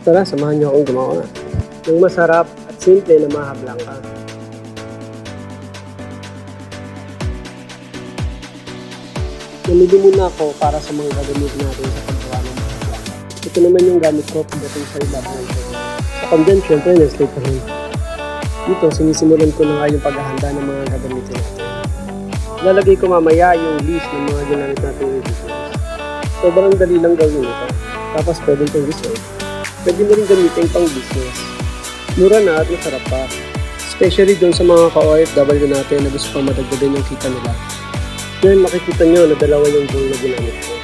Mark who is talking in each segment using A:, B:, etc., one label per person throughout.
A: Tara, samahan niyo akong gumawa ng masarap at simple na maha blanca. Namili muna ako para sa mga gagamitin natin sa paggawa ng maha blanca. Ito naman yung gamit ko pagdating sa iba ng ito. Sa condensed, syempre, Nestle pa rin. Dito, sinisimulan ko na nga yung paghahanda ng mga gagamitin natin. Lalagay ko mamaya yung list ng mga ginamit natin ingredients. Sobrang dali lang gawin ito. Tapos pwedeng pang dessert. Pwede mo rin gamitin pang business. Mura na at masarap pa. Especially doon sa mga ka-OFW natin na gusto pang madagdagan yung kita nila. Yan, makikita nyo na dalawa yung bowl na ginamit ko.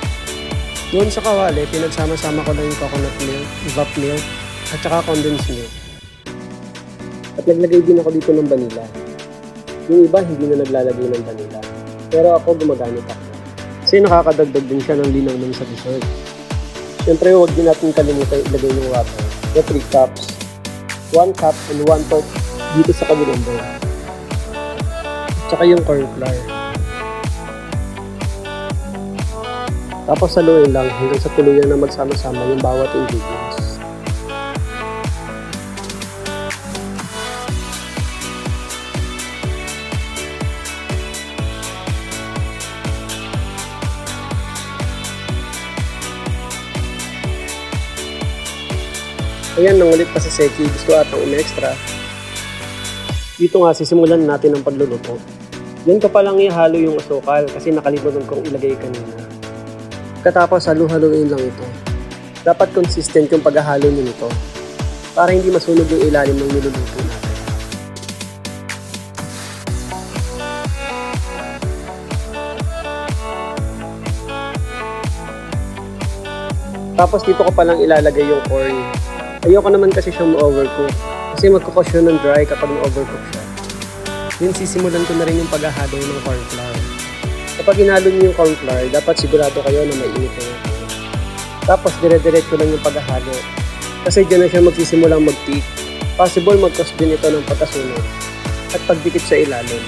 A: Doon sa kawali, pinagsama-sama ko lang yung coconut milk, evap milk, at saka condensed milk. At naglagay din ako dito ng vanilla. Yung iba hindi na naglalagay ng vanilla. Pero ako gumagamit ako. Kasi nakakadagdag din siya ng linaw nun sa dessert. Siyempre, huwag din natin kalimutan ilagay yung water. So 3 cups. 1 cup and 1/4 dito sa kabilang bowl. At saka yung corn flour. Tapos saluin lang hanggang sa tuluyan na magsama-sama yung bawat ingredients. Ayan, nangulit pa si Seki. Gusto atang umextra. Dito nga, sisimulan natin ang pagluluto. Yan ko palang ihalo yung asukal kasi nakalimutan kong ilagay kanina. Katapos, halu-haluin lang ito. Dapat consistent yung paghahalo nyo nito para hindi masunog yung ilalim ng niluluto natin. Tapos dito ko palang ilalagay yung corn. Ayoko naman kasi siyang ma-overcook kasi magkukos yun ng dry kapag na-overcook siya. Yun, sisimulan ko na rin yung paghahalo ng corn flour. Kapag hinalo niyo yung corn flour, dapat sigurado kayo na may init na yun. Tapos dire-diretso lang yung paghahalo kasi dyan na siya magsisimulang mag-thick. Possible mag-cause din ito ng pagkasunog at pagdikit sa ilalim.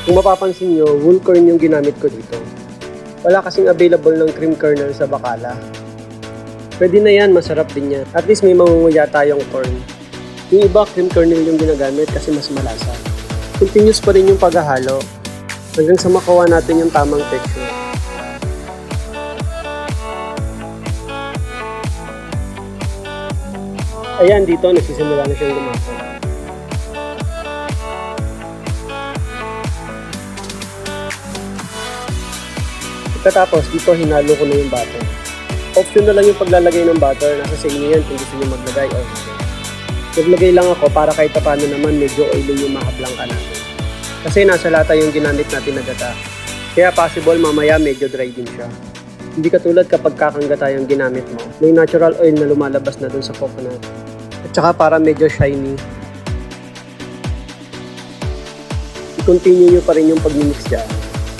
A: Kung mapapansin nyo, whole corn yung ginamit ko dito. Wala kasing available ng cream kernel sa Bacala. Pwede na yan, masarap din yan. At least may mangunguya tayong corn. Yung iba, cream kernel yung ginagamit kasi mas malasa. Continuous pa rin yung paghahalo hanggang sa makuha natin yung tamang texture. Ayan, dito nagsisimula na siyang lumako. Pagkatapos, dito hinalo ko na yung butter. Option na lang yung paglalagay ng butter. Nasa sa inyo yan kung gusto nyo maglagay or hindi. Naglagay lang ako para kahit paano naman medyo oily yung maha blanca natin. Kasi nasa lata yung ginamit natin na gata. Kaya possible mamaya medyo dry din siya. Hindi katulad kapag kakang gata yung ginamit mo. May natural oil na lumalabas na dun sa coconut. At saka para medyo shiny. I-continue nyo pa rin yung pag-mix dyan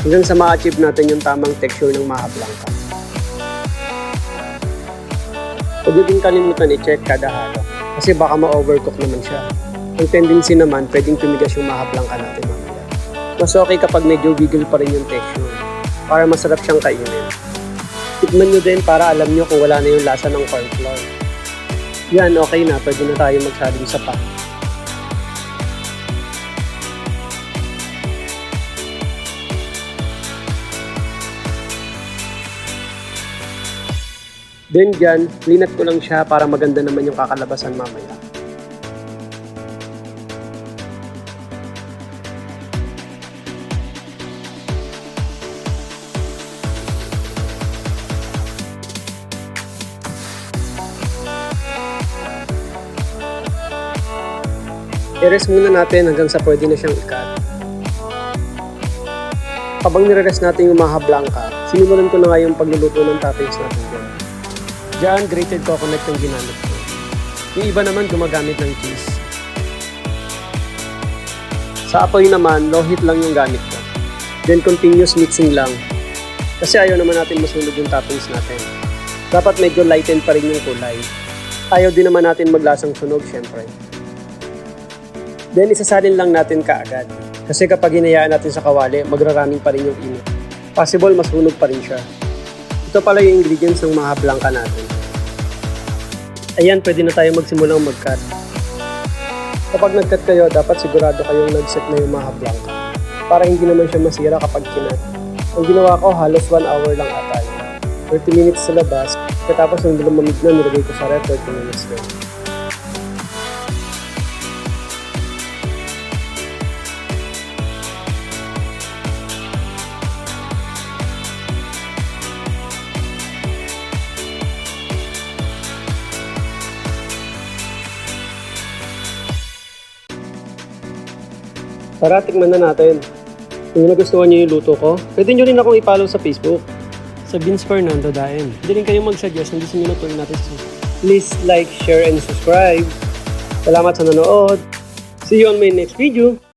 A: hanggang sa ma-achieve natin yung tamang texture ng maha blanca. Huwag nyo din kalimutan i-check kada halo kasi baka ma-overcook naman siya. Ang tendency naman, pwedeng tumigas yung maha blanca natin mamaya. Mas okay kapag medyo wiggle pa rin yung texture para masarap siyang kainin. Tikman nyo din para alam nyo kung wala na yung lasa ng corn flour. Yan, okay na. Pwede na tayo magsaling sapa. Then dyan, cleanat ko lang siya para maganda naman yung kakalabasan mamaya. I-rest muna natin hanggang sa pwede na siyang i-cut. Habang nire-rest natin yung maha blanca, sinimulan ko na nga yung pagluluto ng toppings natin dyan. Diyan, grated coconut yung ginamit ko. Yung iba naman gumagamit ng cheese. Sa apoy naman, low heat lang yung gamit ko. Then continuous mixing lang. Kasi ayaw naman natin masunog yung toppings natin. Dapat medyo lighten pa rin yung kulay. Ayaw din naman natin maglasang sunog, syempre. Then isasalin lang natin kaagad. Kasi kapag hinayaan natin sa kawali, magraraming pa rin yung init. Possible masunog pa rin siya. Ito pala yung ingredients ng maha blanca natin. Ayan, pwede na tayo magsimulang mag-cut. Kapag nag-cut kayo, dapat sigurado kayong nag-set na yung mga blank para hindi naman siya masira kapag kinat. Ang ginawa ko, halos 1 hour lang ata yun. 30 minutes sa labas, katapos nung lumamig na, nilagay ko sa ref 30 minutes lang. Tara, tikman na natin. Kung nagustuhan niyo yung luto ko, pwede niyo rin akong i-follow sa Facebook. Sa Vince Fernando Daen. Pwede rin kayong mag-suggest kung gusto niyo na tuloy natin sa Please like, share, and subscribe. Salamat sa nanood. See you on my next video.